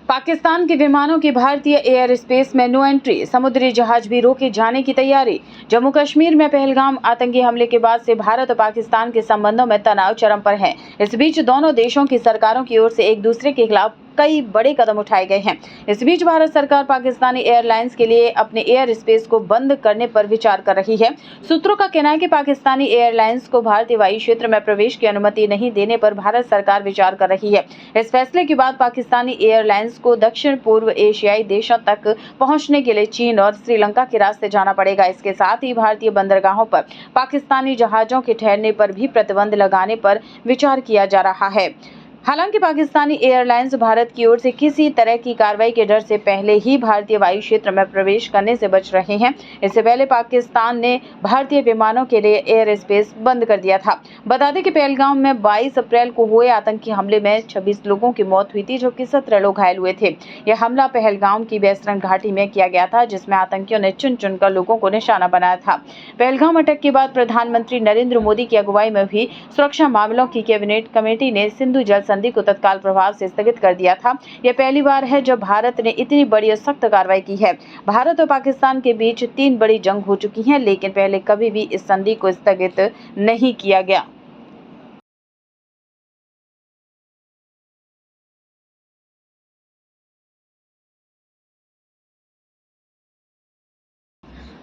पाकिस्तान के विमानों की भारतीय एयर स्पेस में नो एंट्री, समुद्री जहाज भी रोके जाने की तैयारी। जम्मू कश्मीर में पहलगाम आतंकी हमले के बाद से भारत और पाकिस्तान के संबंधों में तनाव चरम पर है। इस बीच दोनों देशों की सरकारों की ओर से एक दूसरे के खिलाफ कई बड़े कदम उठाए गए हैं। इस बीच भारत सरकार पाकिस्तानी एयरलाइंस के लिए अपने एयर स्पेस को बंद करने पर विचार कर रही है। सूत्रों का कहना है कि पाकिस्तानी एयरलाइंस को भारतीय वायु क्षेत्र में प्रवेश की अनुमति नहीं देने पर भारत सरकार विचार कर रही है। इस फैसले के बाद पाकिस्तानी एयरलाइंस को दक्षिण पूर्व एशियाई देशों तक पहुंचने के लिए चीन और श्रीलंका के रास्ते जाना पड़ेगा। इसके साथ ही भारतीय बंदरगाहों पर पाकिस्तानी जहाजों के ठहरने पर भी प्रतिबंध लगाने पर विचार किया जा रहा है। हालांकि पाकिस्तानी एयरलाइंस भारत की ओर से किसी तरह की कार्रवाई के डर से पहले ही भारतीय वायु क्षेत्र में प्रवेश करने से बच रहे हैं। इससे पहले पाकिस्तान ने भारतीय विमानों के लिए एयर स्पेस बंद कर दिया था। बता दें कि पहलगाम में 22 अप्रैल को हुए आतंकी हमले में 26 लोगों की मौत हुई थी, जबकि 17 लोग घायल हुए थे। यह हमला पहलगाम की बेसरंग घाटी में किया गया था, जिसमें आतंकियों ने चुन चुनकर लोगों को निशाना बनाया था। पहलगाम अटैक के बाद प्रधानमंत्री नरेंद्र मोदी की अगुवाई में हुई सुरक्षा मामलों की कैबिनेट कमेटी ने सिंधु जल संधि को तत्काल प्रभाव से स्थगित कर दिया था। यह पहली बार है जब भारत ने इतनी बड़ी और सख्त कार्रवाई की है। भारत और पाकिस्तान के बीच 3 बड़ी जंग हो चुकी है, लेकिन पहले कभी भी इस संधि को स्थगित नहीं किया गया।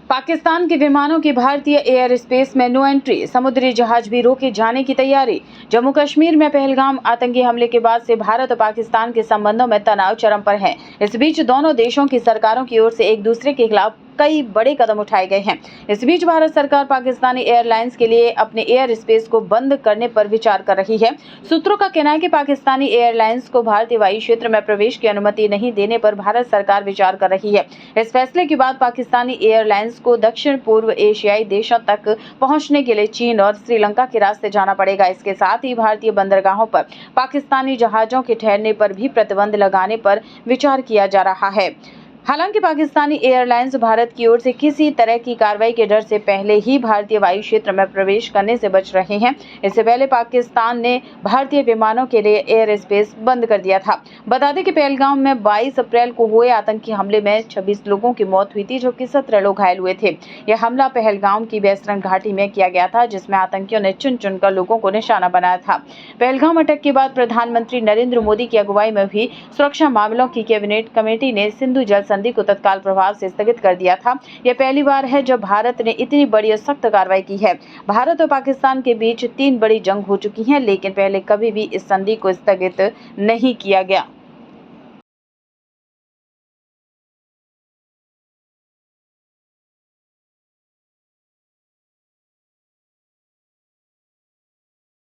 पाकिस्तान के विमानों की भारतीय एयर स्पेस में नो एंट्री, समुद्री जहाज भी रोके जाने की तैयारी। जम्मू कश्मीर में पहलगाम आतंकी हमले के बाद से भारत और पाकिस्तान के संबंधों में तनाव चरम पर है। इस बीच दोनों देशों की सरकारों की ओर से एक दूसरे के खिलाफ कई बड़े कदम उठाए गए हैं। इस बीच भारत सरकार पाकिस्तानी एयरलाइंस के लिए अपने एयर स्पेस को बंद करने पर विचार कर रही है। सूत्रों का कहना है कि पाकिस्तानी एयरलाइंस को भारतीय वायु क्षेत्र में प्रवेश की अनुमति नहीं देने पर भारत सरकार विचार कर रही है। इस फैसले के बाद पाकिस्तानी एयरलाइंस को दक्षिण पूर्व एशियाई देशों तक पहुंचने के लिए चीन और श्रीलंका के रास्ते जाना पड़ेगा। इसके साथ ही भारतीय बंदरगाहों पर पाकिस्तानी जहाजों के ठहरने पर भी प्रतिबंध लगाने पर विचार किया जा रहा है। हालांकि पाकिस्तानी एयरलाइंस भारत की ओर से किसी तरह की कार्रवाई के डर से पहले ही भारतीय वायु क्षेत्र में प्रवेश करने से बच रहे हैं। इससे पहले पाकिस्तान ने भारतीय विमानों के लिए एयर स्पेस बंद कर दिया था। बता दें कि पहलगाम में 22 अप्रैल को हुए आतंकी हमले में 26 लोगों की मौत हुई थी, जबकि 17 लोग घायल हुए थे। यह हमला पहलगाम की बेसरंग घाटी में किया गया था, जिसमें आतंकियों ने चुन चुनकर लोगों को निशाना बनाया था। पहलगाम अटैक के बाद प्रधानमंत्री नरेंद्र मोदी की अगुवाई में हुई सुरक्षा मामलों की कैबिनेट कमेटी ने सिंधु जल संधि को तत्काल प्रभाव से स्थगित कर दिया था। यह पहली बार है जब भारत ने इतनी बड़ी और सख्त कार्रवाई की है। भारत और पाकिस्तान के बीच 3 बड़ी जंग हो चुकी है, लेकिन पहले कभी भी इस संधि को स्थगित नहीं किया गया।